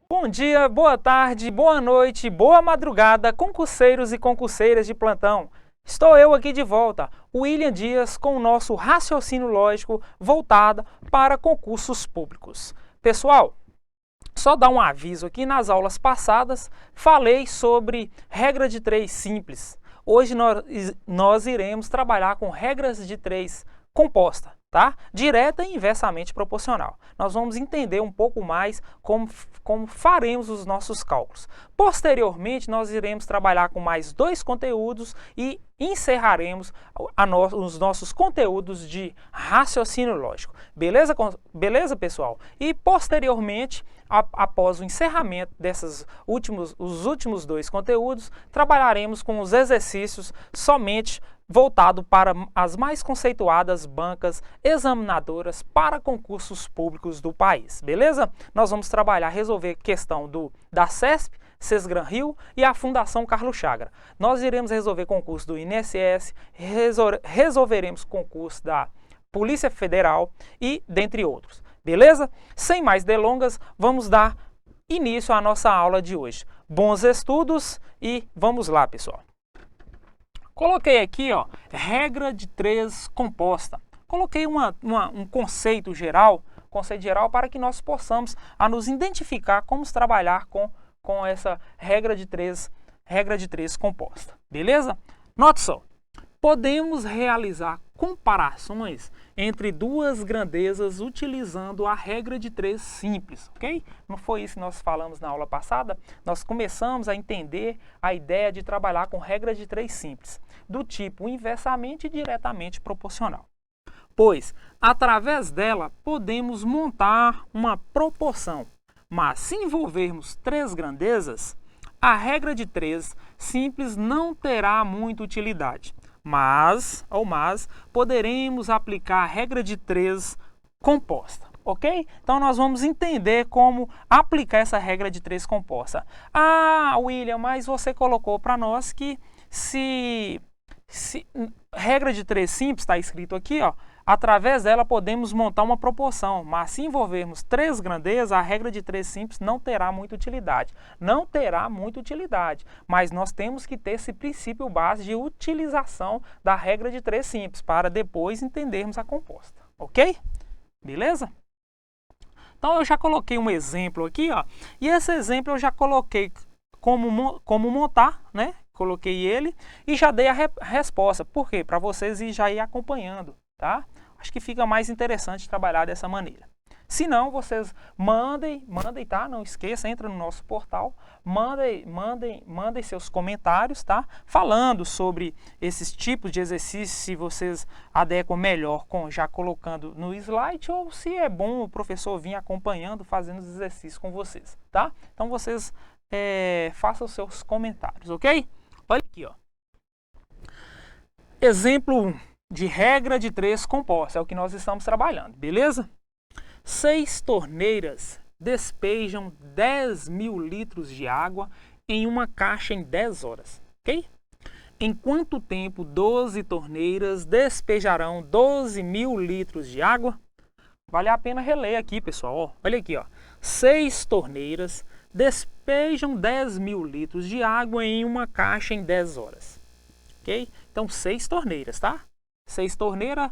Bom dia, boa tarde, boa noite, boa madrugada, concurseiros e concurseiras de plantão. Estou eu aqui de volta, William Dias, com o nosso raciocínio lógico voltado para concursos públicos. Pessoal, só dar um aviso aqui, nas aulas passadas falei sobre regra de 3 simples. Hoje nós iremos trabalhar com regras de 3 composta, tá? Direta e inversamente proporcional. Nós vamos entender um pouco mais como faremos os nossos cálculos. Posteriormente, nós iremos trabalhar com mais 2 conteúdos e encerraremos os nossos conteúdos de raciocínio lógico. Beleza, pessoal? E posteriormente, após o encerramento os últimos 2 conteúdos, trabalharemos com os exercícios somente voltado para as mais conceituadas bancas examinadoras para concursos públicos do país, beleza? Nós vamos resolver questão da CESP, Sesgran Rio e a Fundação Carlos Chagra. Nós iremos resolver concurso do INSS, resolveremos concurso da Polícia Federal e dentre outros, beleza? Sem mais delongas, vamos dar início à nossa aula de hoje. Bons estudos e vamos lá, pessoal. Coloquei aqui, ó, regra de 3 composta. Coloquei um conceito geral para que nós possamos nos identificar como trabalhar com essa regra de 3 composta. Beleza? Note só, podemos realizar comparações entre 2 grandezas utilizando a regra de 3 simples, ok? Não foi isso que nós falamos na aula passada? Nós começamos a entender a ideia de trabalhar com regra de 3 simples, do tipo inversamente e diretamente proporcional. Pois, através dela, podemos montar uma proporção, mas se envolvermos 3 grandezas, a regra de 3 simples não terá muita utilidade. Mas poderemos aplicar a regra de 3 composta, ok? Então, nós vamos entender como aplicar essa regra de 3 composta. Ah, William, mas você colocou para nós que se regra de 3 simples, está escrito aqui, ó, através dela podemos montar uma proporção, mas se envolvermos 3 grandezas, a regra de 3 simples não terá muita utilidade. Não terá muita utilidade, mas nós temos que ter esse princípio base de utilização da regra de 3 simples, para depois entendermos a composta, ok? Beleza? Então, eu já coloquei um exemplo aqui, ó, e esse exemplo eu já coloquei como montar, né? Coloquei ele e já dei a resposta. Por quê? Para vocês já ir acompanhando, tá? Acho que fica mais interessante trabalhar dessa maneira. Se não, vocês mandem, tá? Não esqueça, entra no nosso portal, mandem seus comentários, tá? Falando sobre esses tipos de exercícios, se vocês adequam melhor já colocando no slide, ou se é bom o professor vir acompanhando, fazendo os exercícios com vocês, tá? Então, vocês façam os seus comentários, ok? Olha aqui, ó. Exemplo de regra de 3 composta, é o que nós estamos trabalhando, beleza? 6 torneiras despejam 10.000 litros de água em uma caixa em 10 horas, ok? Em quanto tempo 12 torneiras despejarão 12.000 litros de água? Vale a pena reler aqui, pessoal. Ó, olha aqui, ó. 6 torneiras despejam 10.000 litros de água em uma caixa em 10 horas. Ok? Então, 6 torneiras, tá? 6 torneiras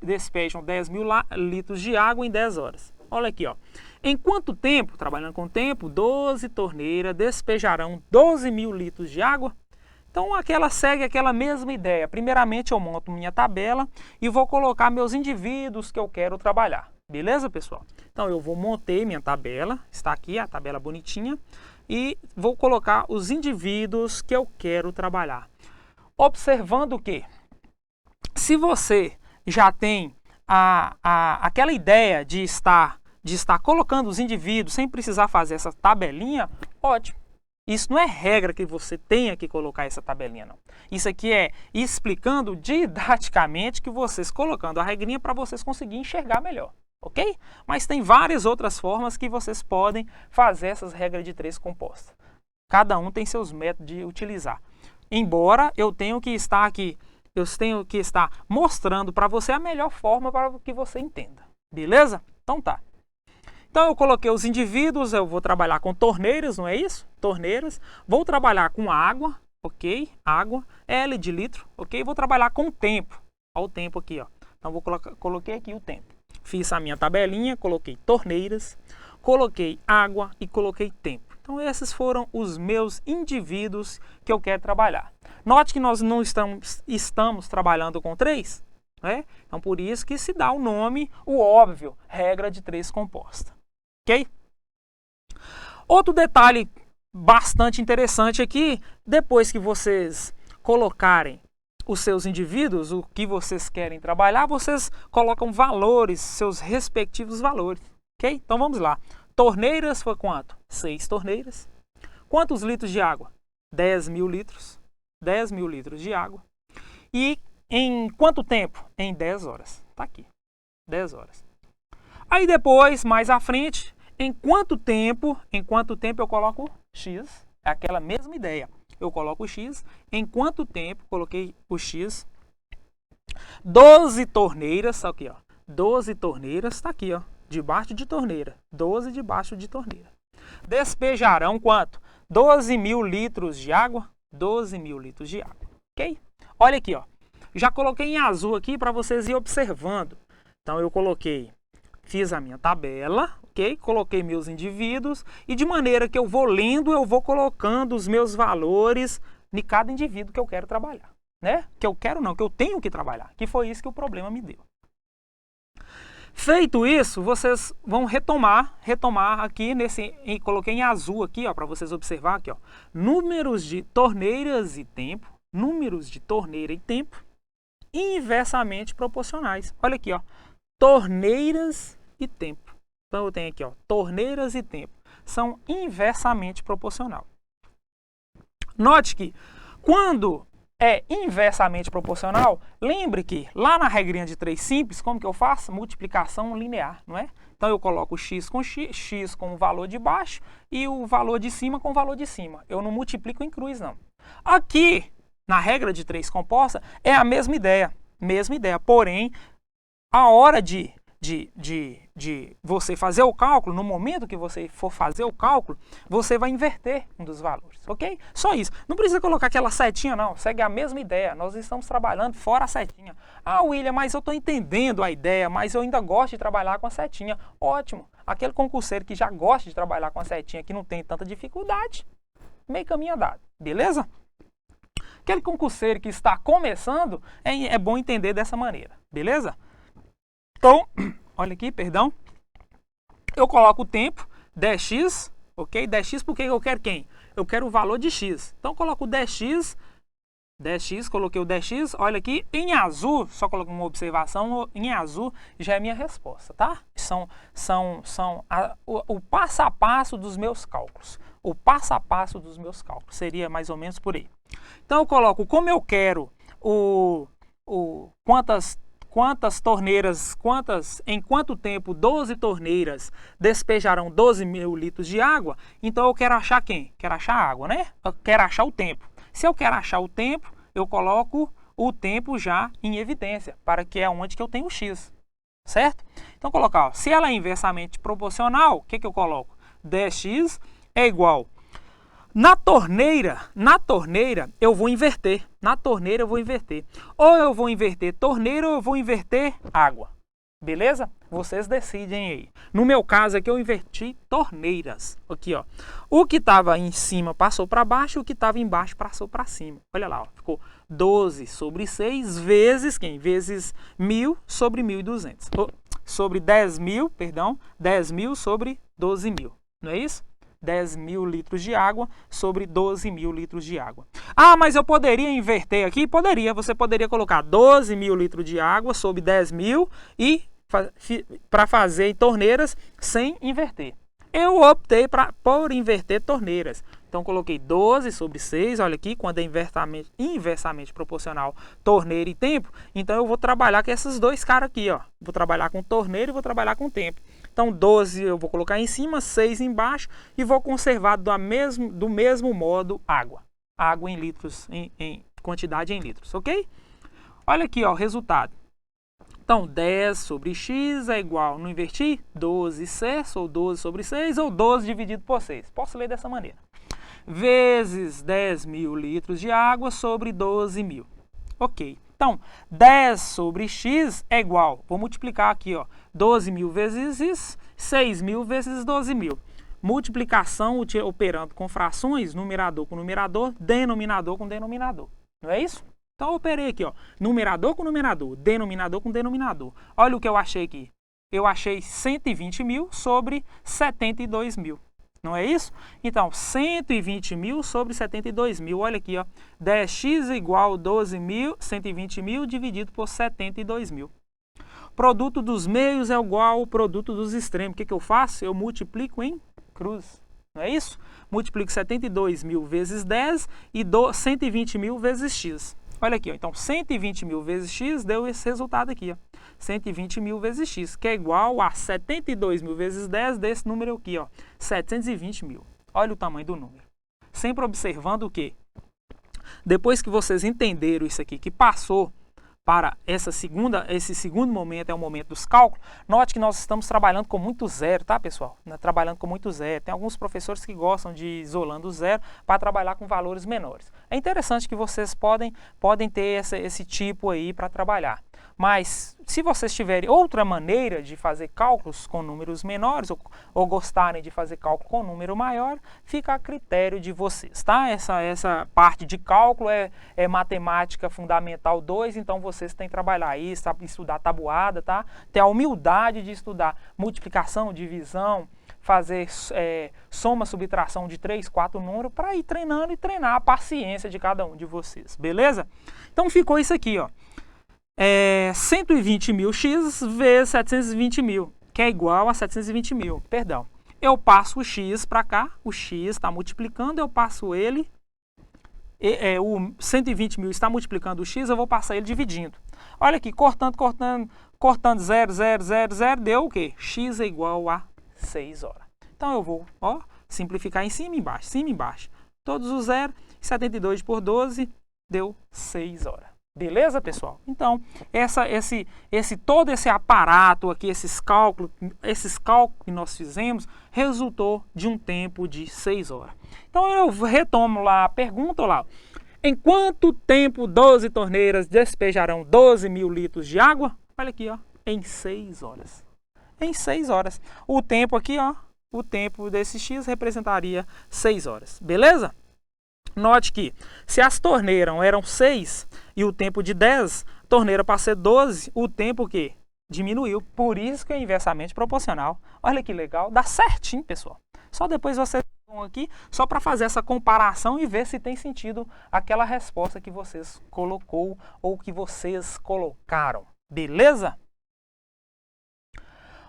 despejam 10.000 litros de água em 10 horas. Olha aqui, ó. Em quanto tempo, trabalhando com tempo, 12 torneiras despejarão 12.000 litros de água? Então, segue aquela mesma ideia. Primeiramente, eu monto minha tabela e vou colocar meus indivíduos que eu quero trabalhar. Beleza, pessoal? Então, eu montei minha tabela. Está aqui a tabela bonitinha. E vou colocar os indivíduos que eu quero trabalhar. Observando que, se você já tem aquela ideia de estar colocando os indivíduos sem precisar fazer essa tabelinha, ótimo. Isso não é regra que você tenha que colocar essa tabelinha, não. Isso aqui é explicando didaticamente que vocês colocando a regrinha para vocês conseguirem enxergar melhor, ok? Mas tem várias outras formas que vocês podem fazer essas regras de 3 compostas. Cada um tem seus métodos de utilizar. Embora eu tenha que estar mostrando para você a melhor forma para que você entenda. Beleza? Então tá. Então eu coloquei os indivíduos, eu vou trabalhar com torneiras, não é isso? Torneiras. Vou trabalhar com água, ok? Água, L de litro, ok? Vou trabalhar com tempo. Olha o tempo aqui, ó. Então coloquei aqui o tempo. Fiz a minha tabelinha, coloquei torneiras, coloquei água e coloquei tempo. Então esses foram os meus indivíduos que eu quero trabalhar. Note que nós não estamos trabalhando com 3, né? Então por isso que se dá o nome, o óbvio, regra de 3 composta. Ok? Outro detalhe bastante interessante aqui, depois que vocês colocarem os seus indivíduos, o que vocês querem trabalhar, vocês colocam valores, seus respectivos valores. Ok? Então vamos lá. Torneiras foi quanto? 6 torneiras. Quantos litros de água? 10.000 litros. 10.000 litros de água. E em quanto tempo? Em 10 horas. Tá aqui. 10 horas. Aí depois, mais à frente, em quanto tempo eu coloco X? É aquela mesma ideia. Eu coloco o X. Em quanto tempo, coloquei o X. 12 torneiras, aqui ó. 12 torneiras, tá aqui ó. Debaixo de torneira. 12 debaixo de torneira. Despejarão quanto? 12.000 litros de água. 12.000 litros de água. Ok? Olha aqui ó. Já coloquei em azul aqui para vocês ir observando. Então eu coloquei, fiz a minha tabela, ok? Coloquei meus indivíduos e de maneira que eu vou lendo, eu vou colocando os meus valores em cada indivíduo que eu quero trabalhar, né? Que eu quero não, que eu tenho que trabalhar, que foi isso que o problema me deu. Feito isso, vocês vão retomar aqui e coloquei em azul aqui, ó, para vocês observar aqui, ó, números de torneiras e tempo, números de torneira e tempo inversamente proporcionais. Olha aqui, ó, torneiras e tempo. Então eu tenho aqui, ó, torneiras e tempo são inversamente proporcional. Note que quando é inversamente proporcional, lembre que lá na regrinha de 3 simples, como que eu faço? Multiplicação linear, não é? Então eu coloco x com o valor de baixo e o valor de cima com o valor de cima. Eu não multiplico em cruz, não. Aqui, na regra de 3 composta, é a mesma ideia, porém, a hora de você fazer o cálculo, no momento que você for fazer o cálculo, você vai inverter um dos valores, ok? Só isso. Não precisa colocar aquela setinha, não. Segue a mesma ideia. Nós estamos trabalhando fora a setinha. Ah, William, mas eu estou entendendo a ideia, mas eu ainda gosto de trabalhar com a setinha. Ótimo. Aquele concurseiro que já gosta de trabalhar com a setinha, que não tem tanta dificuldade, meio caminho andado. Beleza? Aquele concurseiro que está começando, é bom entender dessa maneira. Beleza? Então, olha aqui, perdão. Eu coloco o tempo, 10x, ok? 10x porque eu quero quem? Eu quero o valor de x. Então, eu coloco 10x, coloquei o 10x, olha aqui, em azul, só coloco uma observação, em azul já é minha resposta, tá? O passo a passo dos meus cálculos. O passo a passo dos meus cálculos, seria mais ou menos por aí. Então, eu coloco como eu quero quantas torneiras, em quanto tempo 12 torneiras despejarão 12.000 litros de água, então eu quero achar quem? Quero achar a água, né? Eu quero achar o tempo. Se eu quero achar o tempo, eu coloco o tempo já em evidência, para que é onde que eu tenho o x, certo? Então, colocar, ó, se ela é inversamente proporcional, o que eu coloco? 10x é igual. Na torneira eu vou inverter. Na torneira eu vou inverter. Ou eu vou inverter torneira ou eu vou inverter água. Beleza? Vocês decidem aí. No meu caso aqui eu inverti torneiras. Aqui, ó. O que estava em cima passou para baixo, o que estava embaixo passou para cima. Olha lá, ó. Ficou 12 sobre 6 vezes quem? Vezes 1.000 sobre 1.200. Sobre 10.000, perdão. 10.000 sobre 12.000. Não é isso? 10.000 litros de água sobre 12.000 litros de água. Ah, mas eu poderia inverter aqui? Poderia. Você poderia colocar 12.000 litros de água sobre 10.000 e para fazer em torneiras sem inverter. Eu optei por inverter torneiras. Então, coloquei 12 sobre 6, olha aqui, quando é inversamente proporcional torneira e tempo. Então, eu vou trabalhar com esses dois caras aqui, ó. Vou trabalhar com torneira e vou trabalhar com tempo. Então, 12 eu vou colocar em cima, 6 embaixo e vou conservar do mesmo modo água. Água em litros, em quantidade em litros, ok? Olha aqui, ó, o resultado. Então, 10 sobre x é igual, não inverti? 12c, ou 12 sobre 6, ou 12 dividido por 6. Posso ler dessa maneira. Vezes 10.000 litros de água sobre 12.000. Ok. Então, 10 sobre x é igual, vou multiplicar aqui, ó, 12.000 vezes isso, 6.000 vezes 12.000. Multiplicação operando com frações, numerador com numerador, denominador com denominador. Não é isso? Então, eu operei aqui, ó, numerador com numerador, denominador com denominador. Olha o que eu achei aqui. Eu achei 120.000 sobre 72.000. Não é isso? Então, 120.000 sobre 72.000. Olha aqui, ó. 10x igual 12.000, 120.000 dividido por 72.000. Produto dos meios é igual ao produto dos extremos. O que eu faço? Eu multiplico em cruz. Não é isso? Multiplico 72.000 vezes 10 e 120.000 vezes x. Olha aqui, ó. Então 120.000 vezes x deu esse resultado aqui, ó. 120.000 vezes x, que é igual a 72.000 vezes 10 desse número aqui, ó. 720.000. Olha o tamanho do número. Sempre observando o quê? Depois que vocês entenderam isso aqui, que passou para esse segundo momento, é o momento dos cálculos, note que nós estamos trabalhando com muito zero, tá, pessoal? Trabalhando com muito zero. Tem alguns professores que gostam de ir isolando o zero para trabalhar com valores menores. É interessante que vocês podem ter esse tipo aí para trabalhar. Mas, se vocês tiverem outra maneira de fazer cálculos com números menores ou gostarem de fazer cálculo com número maior, fica a critério de vocês, tá? Essa parte de cálculo é matemática fundamental 2, então vocês têm que trabalhar aí, estudar tabuada, tá? Ter a humildade de estudar multiplicação, divisão, fazer soma, subtração de 3, 4 números para ir treinando e treinar a paciência de cada um de vocês, beleza? Então ficou isso aqui, ó. 120.000x vezes 720.000, que é igual a 720.000, perdão. Eu passo o x para cá, o x está multiplicando, eu passo ele, o 120.000 está multiplicando o x, eu vou passar ele dividindo. Olha aqui, cortando 0, 0, 0, 0, deu o quê? X é igual a 6 horas. Então eu vou, ó, simplificar em cima e embaixo, cima e embaixo. Todos os 0, 72 por 12, deu 6 horas. Beleza, pessoal? Então, todo esse aparato aqui, esses cálculos que nós fizemos, resultou de um tempo de 6 horas. Então, eu retomo lá a pergunta lá. Em quanto tempo 12 torneiras despejarão 12.000 litros de água? Olha aqui, ó, em 6 horas. Em 6 horas. O tempo aqui, ó, o tempo desse x representaria 6 horas. Beleza? Note que, se as torneiras eram 6 e o tempo de 10, torneira para ser 12, o tempo que diminuiu. Por isso que é inversamente proporcional. Olha que legal, dá certinho, pessoal. Só depois vocês vão aqui, só para fazer essa comparação e ver se tem sentido aquela resposta que vocês colocou ou que vocês colocaram. Beleza?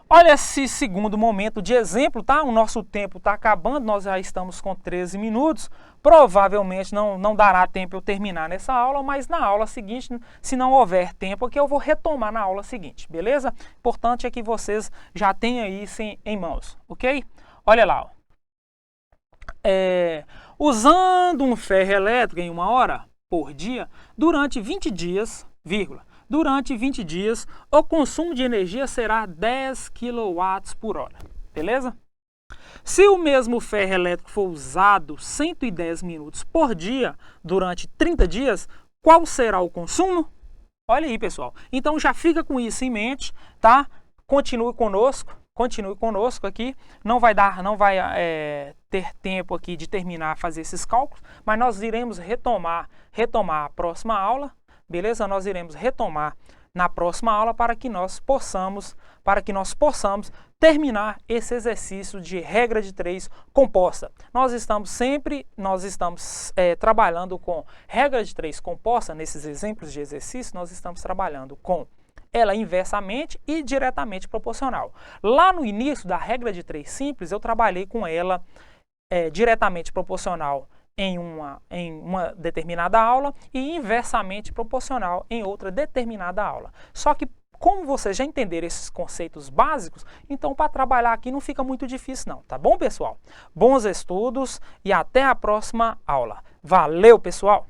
Olha esse segundo momento de exemplo, tá? O nosso tempo está acabando, nós já estamos com 13 minutos. Provavelmente não dará tempo eu terminar nessa aula, mas na aula seguinte, se não houver tempo aqui, eu vou retomar na aula seguinte, beleza? Importante é que vocês já tenham isso em mãos, ok? Olha lá, ó. Usando um ferro elétrico em 1 hora por dia, durante 20 dias, durante 20 dias, o consumo de energia será 10 kW por hora. Beleza? Se o mesmo ferro elétrico for usado 110 minutos por dia durante 30 dias, qual será o consumo? Olha aí, pessoal. Então já fica com isso em mente, tá? Continue conosco aqui. Não vai ter tempo aqui de terminar fazer esses cálculos, mas nós iremos retomar a próxima aula. Beleza? Nós iremos retomar na próxima aula para que nós possamos terminar esse exercício de regra de 3 composta. Nós estamos trabalhando com regra de 3 composta, nesses exemplos de exercício, nós estamos trabalhando com ela inversamente e diretamente proporcional. Lá no início da regra de 3 simples, eu trabalhei com ela diretamente proporcional em uma determinada aula e inversamente proporcional em outra determinada aula. Só que, como vocês já entenderam esses conceitos básicos, então para trabalhar aqui não fica muito difícil não, tá bom, pessoal? Bons estudos e até a próxima aula. Valeu, pessoal!